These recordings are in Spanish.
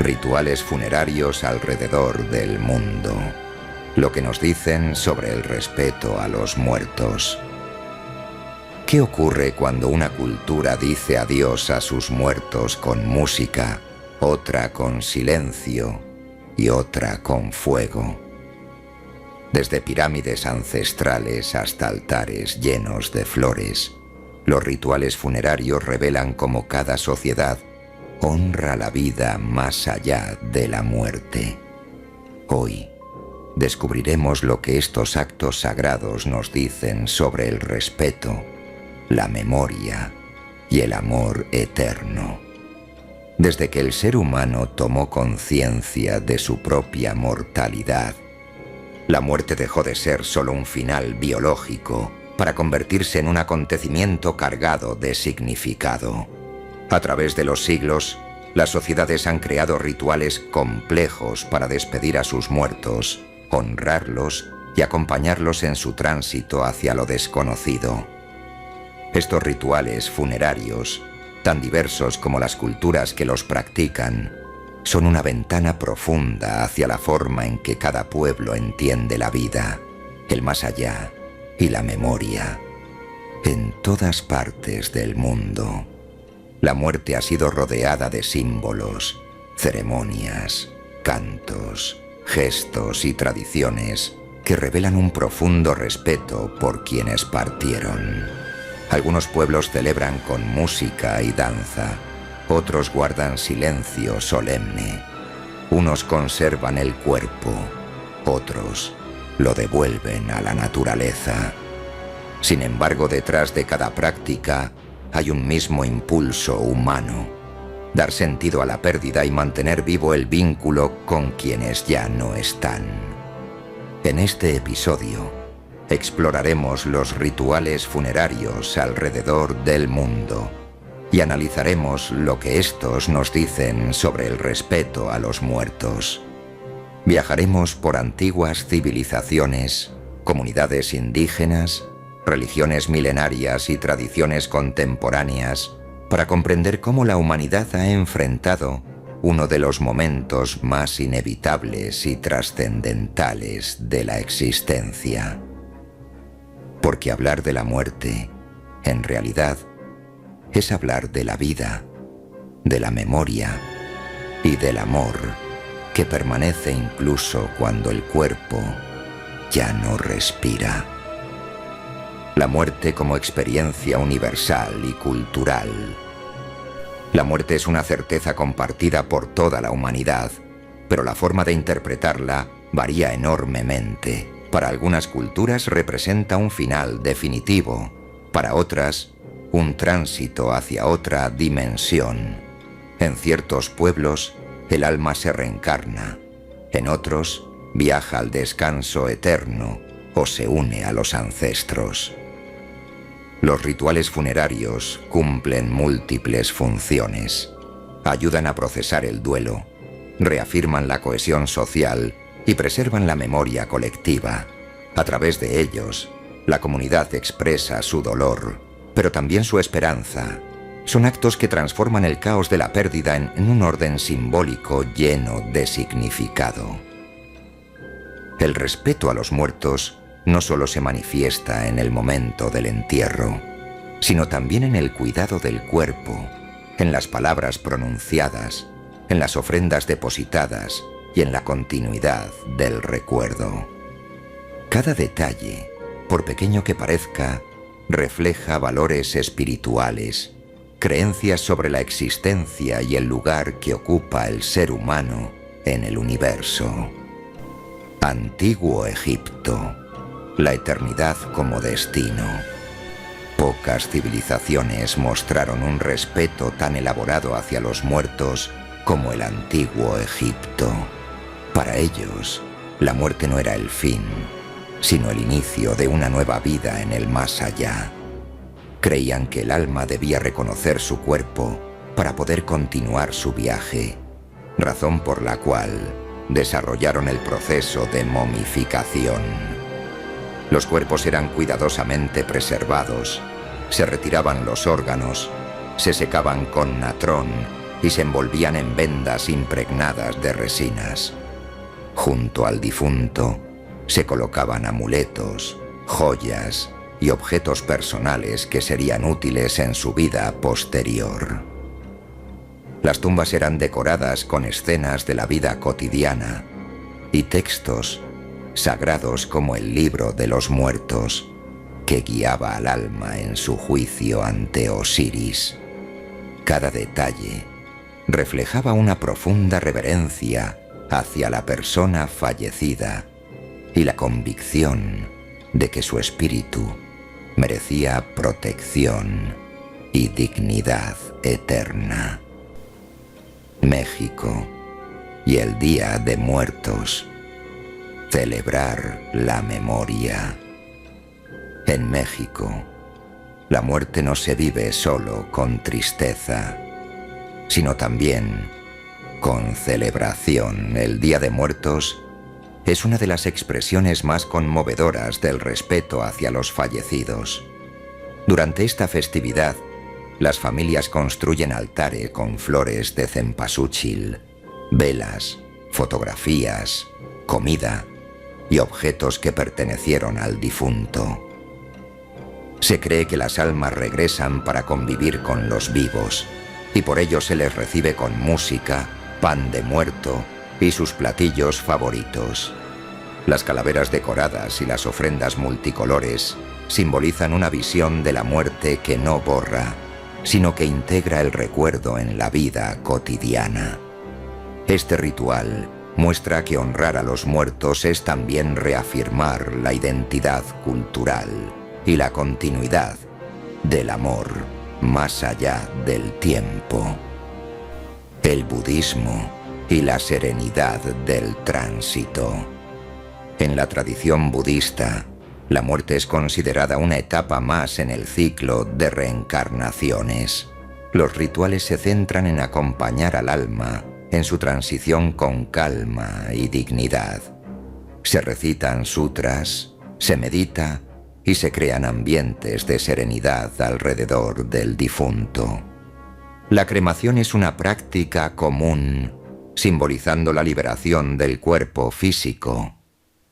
Rituales funerarios alrededor del mundo. Lo que nos dicen sobre el respeto a los muertos. ¿Qué ocurre cuando una cultura dice adiós a sus muertos con música, otra con silencio y otra con fuego? Desde pirámides ancestrales hasta altares llenos de flores, los rituales funerarios revelan cómo cada sociedad honra la vida más allá de la muerte. Hoy descubriremos lo que estos actos sagrados nos dicen sobre el respeto, la memoria y el amor eterno. Desde que el ser humano tomó conciencia de su propia mortalidad, la muerte dejó de ser solo un final biológico para convertirse en un acontecimiento cargado de significado. A través de los siglos, las sociedades han creado rituales complejos para despedir a sus muertos, honrarlos y acompañarlos en su tránsito hacia lo desconocido. Estos rituales funerarios, tan diversos como las culturas que los practican, son una ventana profunda hacia la forma en que cada pueblo entiende la vida, el más allá y la memoria. En todas partes del mundo, la muerte ha sido rodeada de símbolos, ceremonias, cantos, gestos y tradiciones que revelan un profundo respeto por quienes partieron. Algunos pueblos celebran con música y danza, otros guardan silencio solemne. Unos conservan el cuerpo, otros lo devuelven a la naturaleza. Sin embargo, detrás de cada práctica hay un mismo impulso humano: dar sentido a la pérdida y mantener vivo el vínculo con quienes ya no están. En este episodio exploraremos los rituales funerarios alrededor del mundo y analizaremos lo que estos nos dicen sobre el respeto a los muertos. Viajaremos por antiguas civilizaciones, comunidades indígenas, religiones milenarias y tradiciones contemporáneas para comprender cómo la humanidad ha enfrentado uno de los momentos más inevitables y trascendentales de la existencia. Porque hablar de la muerte, en realidad, es hablar de la vida, de la memoria y del amor que permanece incluso cuando el cuerpo ya no respira. La muerte como experiencia universal y cultural. La muerte es una certeza compartida por toda la humanidad, pero la forma de interpretarla varía enormemente. Para algunas culturas representa un final definitivo, para otras, un tránsito hacia otra dimensión. En ciertos pueblos, el alma se reencarna, en otros, viaja al descanso eterno o se une a los ancestros. Los rituales funerarios cumplen múltiples funciones. Ayudan a procesar el duelo, reafirman la cohesión social y preservan la memoria colectiva. A través de ellos, la comunidad expresa su dolor, pero también su esperanza. Son actos que transforman el caos de la pérdida en un orden simbólico lleno de significado. El respeto a los muertos no solo se manifiesta en el momento del entierro, sino también en el cuidado del cuerpo, en las palabras pronunciadas, en las ofrendas depositadas y en la continuidad del recuerdo. Cada detalle, por pequeño que parezca, refleja valores espirituales, creencias sobre la existencia y el lugar que ocupa el ser humano en el universo. Antiguo Egipto. La eternidad como destino. Pocas civilizaciones mostraron un respeto tan elaborado hacia los muertos como el antiguo Egipto. Para ellos, la muerte no era el fin, sino el inicio de una nueva vida en el más allá. Creían que el alma debía reconocer su cuerpo para poder continuar su viaje, razón por la cual desarrollaron el proceso de momificación. Los cuerpos eran cuidadosamente preservados, se retiraban los órganos, se secaban con natrón y se envolvían en vendas impregnadas de resinas. Junto al difunto se colocaban amuletos, joyas y objetos personales que serían útiles en su vida posterior. Las tumbas eran decoradas con escenas de la vida cotidiana y textos sagrados como el libro de los muertos, que guiaba al alma en su juicio ante Osiris. Cada detalle reflejaba una profunda reverencia hacia la persona fallecida y la convicción de que su espíritu merecía protección y dignidad eterna. México y el Día de Muertos. Celebrar la memoria. En México, la muerte no se vive solo con tristeza, sino también con celebración. El Día de Muertos es una de las expresiones más conmovedoras del respeto hacia los fallecidos. Durante esta festividad, las familias construyen altares con flores de cempasúchil, velas, fotografías, comida y objetos que pertenecieron al difunto. Se cree que las almas regresan para convivir con los vivos, y por ello se les recibe con música, pan de muerto y sus platillos favoritos. Las calaveras decoradas y las ofrendas multicolores simbolizan una visión de la muerte que no borra, sino que integra el recuerdo en la vida cotidiana. Este ritual muestra que honrar a los muertos es también reafirmar la identidad cultural y la continuidad del amor más allá del tiempo. El budismo y la serenidad del tránsito. En la tradición budista, la muerte es considerada una etapa más en el ciclo de reencarnaciones. Los rituales se centran en acompañar al alma en su transición con calma y dignidad. Se recitan sutras, se medita y se crean ambientes de serenidad alrededor del difunto. La cremación es una práctica común, simbolizando la liberación del cuerpo físico.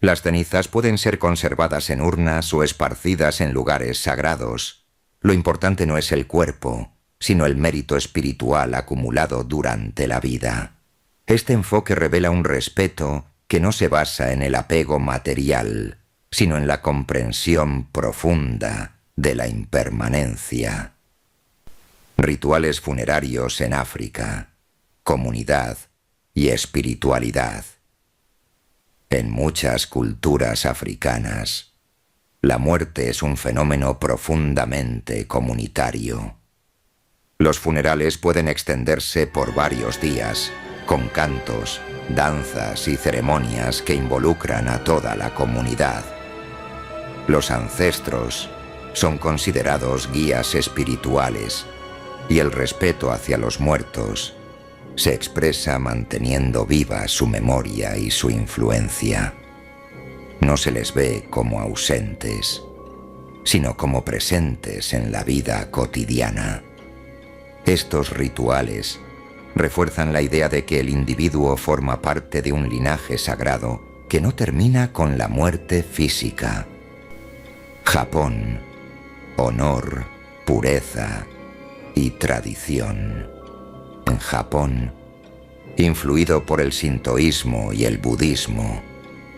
Las cenizas pueden ser conservadas en urnas o esparcidas en lugares sagrados. Lo importante no es el cuerpo, sino el mérito espiritual acumulado durante la vida. Este enfoque revela un respeto que no se basa en el apego material, sino en la comprensión profunda de la impermanencia. Rituales funerarios en África, comunidad y espiritualidad. En muchas culturas africanas, la muerte es un fenómeno profundamente comunitario. Los funerales pueden extenderse por varios días, con cantos, danzas y ceremonias que involucran a toda la comunidad. Los ancestros son considerados guías espirituales y el respeto hacia los muertos se expresa manteniendo viva su memoria y su influencia. No se les ve como ausentes, sino como presentes en la vida cotidiana. Estos rituales refuerzan la idea de que el individuo forma parte de un linaje sagrado que no termina con la muerte física. Japón, honor, pureza y tradición. En Japón, influido por el sintoísmo y el budismo,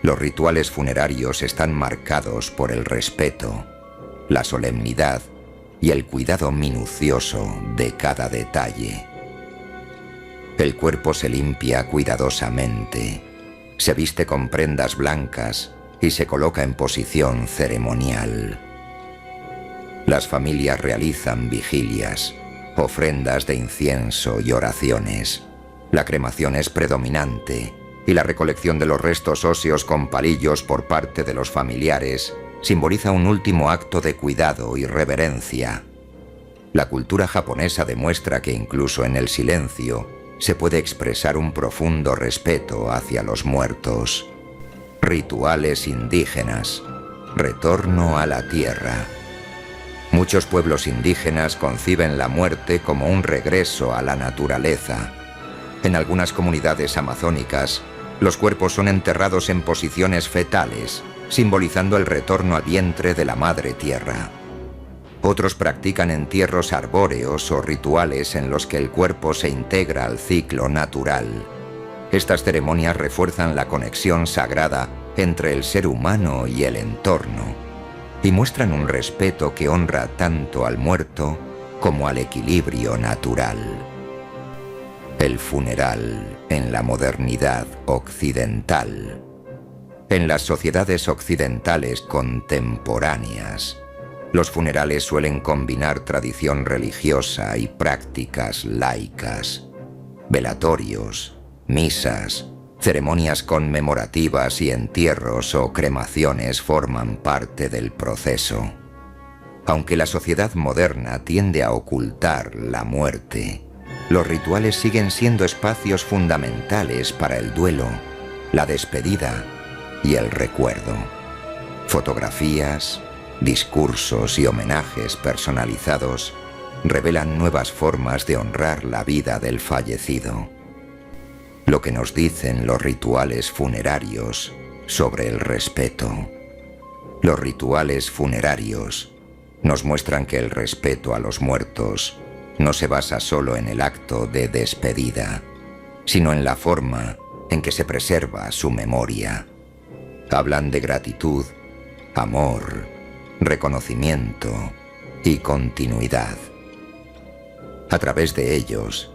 los rituales funerarios están marcados por el respeto, la solemnidad y el cuidado minucioso de cada detalle. El cuerpo se limpia cuidadosamente, se viste con prendas blancas y se coloca en posición ceremonial. Las familias realizan vigilias, ofrendas de incienso y oraciones. La cremación es predominante y la recolección de los restos óseos con palillos por parte de los familiares simboliza un último acto de cuidado y reverencia. La cultura japonesa demuestra que incluso en el silencio se puede expresar un profundo respeto hacia los muertos. Rituales indígenas. Retorno a la tierra. Muchos pueblos indígenas conciben la muerte como un regreso a la naturaleza. En algunas comunidades amazónicas, los cuerpos son enterrados en posiciones fetales, simbolizando el retorno al vientre de la madre tierra. Otros practican entierros arbóreos o rituales en los que el cuerpo se integra al ciclo natural. Estas ceremonias refuerzan la conexión sagrada entre el ser humano y el entorno y muestran un respeto que honra tanto al muerto como al equilibrio natural. El funeral en la modernidad occidental. En las sociedades occidentales contemporáneas, los funerales suelen combinar tradición religiosa y prácticas laicas. Velatorios, misas, ceremonias conmemorativas y entierros o cremaciones forman parte del proceso. Aunque la sociedad moderna tiende a ocultar la muerte, los rituales siguen siendo espacios fundamentales para el duelo, la despedida y el recuerdo. Fotografías, discursos y homenajes personalizados revelan nuevas formas de honrar la vida del fallecido. Lo que nos dicen los rituales funerarios sobre el respeto. Los rituales funerarios nos muestran que el respeto a los muertos no se basa solo en el acto de despedida, sino en la forma en que se preserva su memoria. Hablan de gratitud, amor, reconocimiento y continuidad. A través de ellos,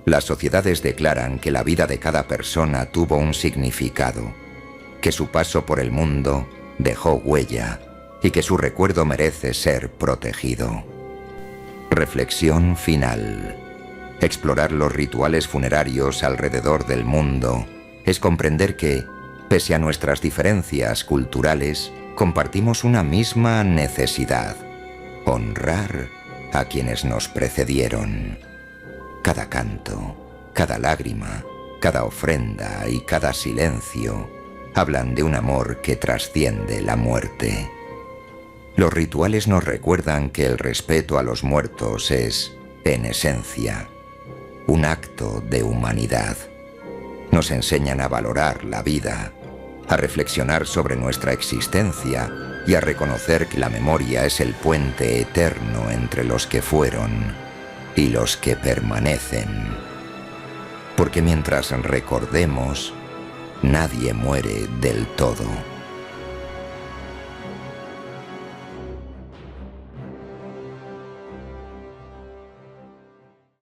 las sociedades declaran que la vida de cada persona tuvo un significado, que su paso por el mundo dejó huella y que su recuerdo merece ser protegido. Reflexión final. Explorar los rituales funerarios alrededor del mundo es comprender que, pese a nuestras diferencias culturales, compartimos una misma necesidad: honrar a quienes nos precedieron. Cada canto, cada lágrima, cada ofrenda y cada silencio hablan de un amor que trasciende la muerte. Los rituales nos recuerdan que el respeto a los muertos es, en esencia, un acto de humanidad. Nos enseñan a valorar la vida, a reflexionar sobre nuestra existencia y a reconocer que la memoria es el puente eterno entre los que fueron y los que permanecen. Porque mientras recordemos, nadie muere del todo.